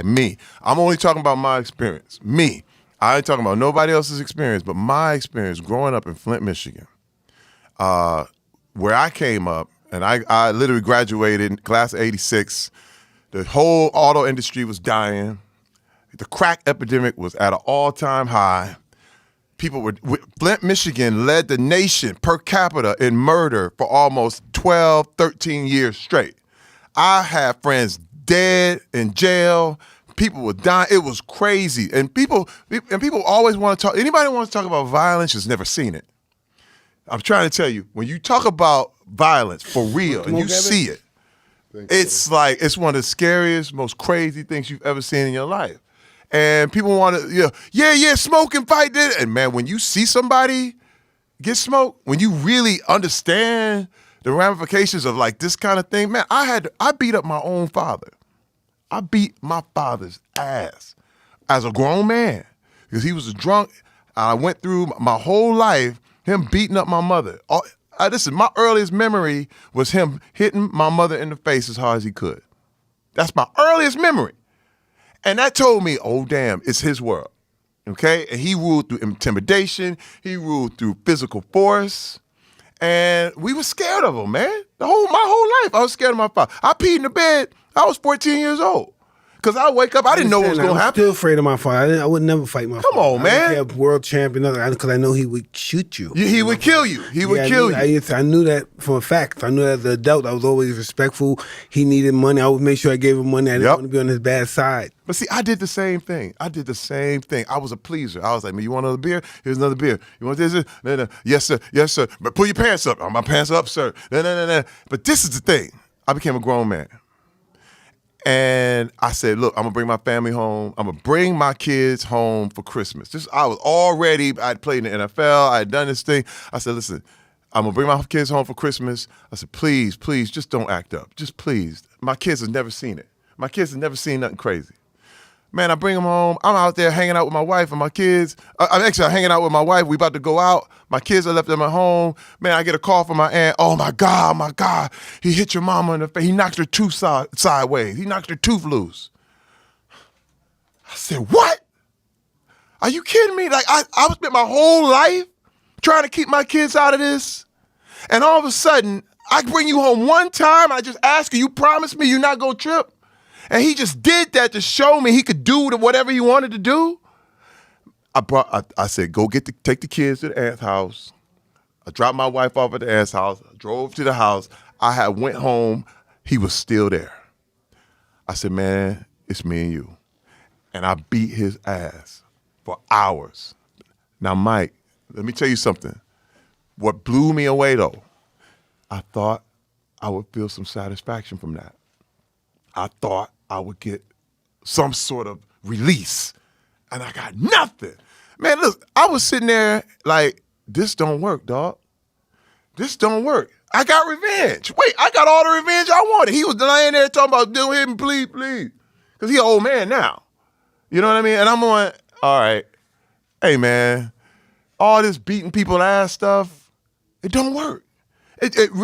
me. I'm only talking about my experience. Me. I ain't talking about nobody else's experience, but my experience growing up in Flint, Michigan, where I came up, and I literally graduated in class of 86. The whole auto industry was dying. The crack epidemic was at an all-time high. Flint, Michigan led the nation per capita in murder for almost 12, 13 years straight. I had friends dead in jail. People were dying. It was crazy. And people always want to talk. Anybody who wants to talk about violence has never seen it. I'm trying to tell you, when you talk about violence for real and you see it, it's like it's one of the scariest, most crazy things you've ever seen in your life. And people want to, smoke and fight. And man, when you see somebody get smoked, when you really understand the ramifications of like this kind of thing, man, I beat up my own father. I beat my father's ass as a grown man because he was a drunk. I went through my whole life him beating up my mother. Listen, my earliest memory was him hitting my mother in the face as hard as he could. That's my earliest memory. And that told me, oh, damn, it's his world, okay? And he ruled through intimidation. He ruled through physical force. And we were scared of him, man. My whole life, I was scared of my father. I peed in the bed. I was 14 years old. Because I wake up, I didn't know what was going to happen. I'm still afraid of my father. I would never fight my father. Come on, man. I don't care, world champion, because I know he would shoot you. He would kill you. He would kill you. I knew that for a fact. I knew that as an adult. I was always respectful. He needed money. I would make sure I gave him money. I didn't want to be on his bad side. But see, I did the same thing. I was a pleaser. I was like, man, you want another beer? Here's another beer. You want this? No. Yes, sir. Yes, sir. But pull your pants up. My pants up, sir. No. But this is the thing. I became a grown man. And I said, look, I'm going to bring my family home. I'm going to bring my kids home for Christmas. I'd played in the NFL. I had done this thing. I said, listen, I'm going to bring my kids home for Christmas. I said, please, just don't act up. Just please. My kids have never seen it. My kids have never seen nothing crazy. Man, I bring them home. I'm out there hanging out with my wife and my kids. I'm hanging out with my wife. We about to go out. My kids are left at my home. Man, I get a call from my aunt. Oh, my God. He hit your mama in the face. He knocked her tooth sideways. He knocked her tooth loose. I said, what? Are you kidding me? Like, I spent my whole life trying to keep my kids out of this. And all of a sudden, I bring you home one time. I just ask you promise me you're not going to trip? And he just did that to show me he could do whatever he wanted to do. I said, go take the kids to the aunt's house. I dropped my wife off at the aunt's house. I drove to the house. I went home. He was still there. I said, man, it's me and you. And I beat his ass for hours. Now, Mike, let me tell you something. What blew me away, though, I thought I would feel some satisfaction from that. I thought I would get some sort of release, and I got nothing. Man, look, I was sitting there like, this don't work, dog. This don't work. I got revenge. Wait, I got all the revenge I wanted. He was laying there talking about, do him, please. Because he an old man now. You know what I mean? And I'm going, all right, hey, man, all this beating people ass stuff, it don't work.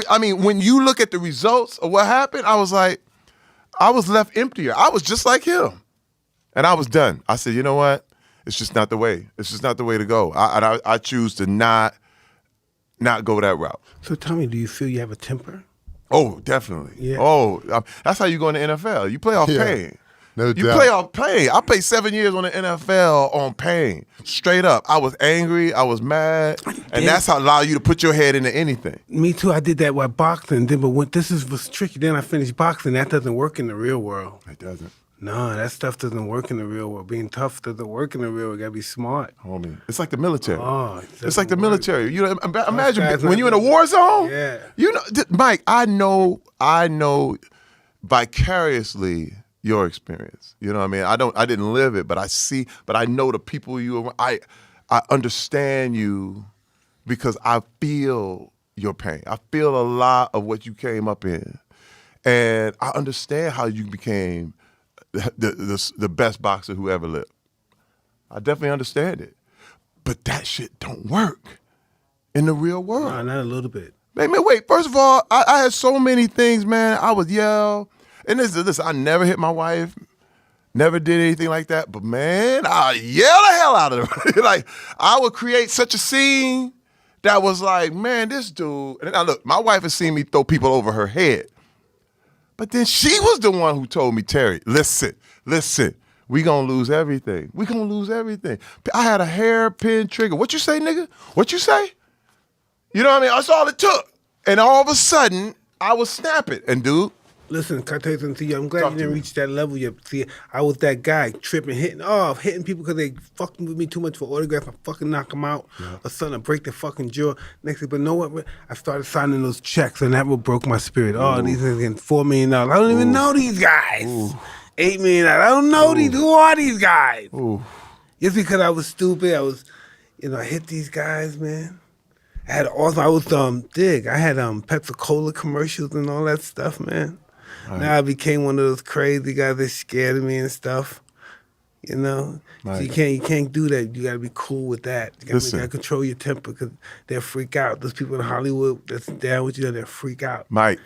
I mean, when you look at the results of what happened, I was like, I was left emptier. I was just like him. And I was done. I said, you know what? It's just not the way. It's just not the way to go. I choose to not go that route. So tell me, do you feel you have a temper? Oh, definitely. Yeah. Oh, that's how you go in the NFL. You play off pain. No doubt. You play off pain. I played 7 years on the NFL on pain. Straight up. I was angry. I was mad. And that's how allow you to put your head into anything. Me too. I did that with boxing. But when was tricky. Then I finished boxing. That doesn't work in the real world. It doesn't. No, that stuff doesn't work in the real world. Being tough doesn't work in the real world. You gotta be smart. Homie. It's like the military. Oh, it's like the military. You know, imagine when you're in a war zone. Yeah. You know, Mike, I know vicariously your experience. You know what I mean? I didn't live it, but I know the people I understand you because I feel your pain. I feel a lot of what you came up in. And I understand how you became the best boxer who ever lived. I definitely understand it. But that shit don't work in the real world. No, not a little bit. Man, wait. First of all, I had so many things, man. I would yell. And this, I never hit my wife, never did anything like that. But man, I yell the hell out of her. Like, I would create such a scene that was like, man, this dude. And now look, my wife has seen me throw people over her head. But then she was the one who told me, Terry, listen, we gonna lose everything. We gonna lose everything. I had a hairpin trigger. What you say, nigga? What you say? You know what I mean? That's all it took. And all of a sudden, I was snapping. And dude, listen, can I tell you something to you? I'm glad Talk you to didn't me. reach that level yet. See, I was that guy tripping, hitting people because they fucking with me too much for autographs. I fucking knock them out. Or something, I break their fucking jaw. Next thing, but know what? I started signing those checks, and that what broke my spirit. Oh, these are getting $4 million. I don't even know these guys. $8 million. I don't know these. Who are these guys? It's because I was stupid. I was, I hit these guys, man. I had Pepsi-Cola commercials and all that stuff, man. Right. Now I became one of those crazy guys that scared of me and stuff. Right. So you can't do that. You gotta be cool with that. You gotta control your temper because they'll freak out. Those people in Hollywood that's down with you, they'll freak out. Mike.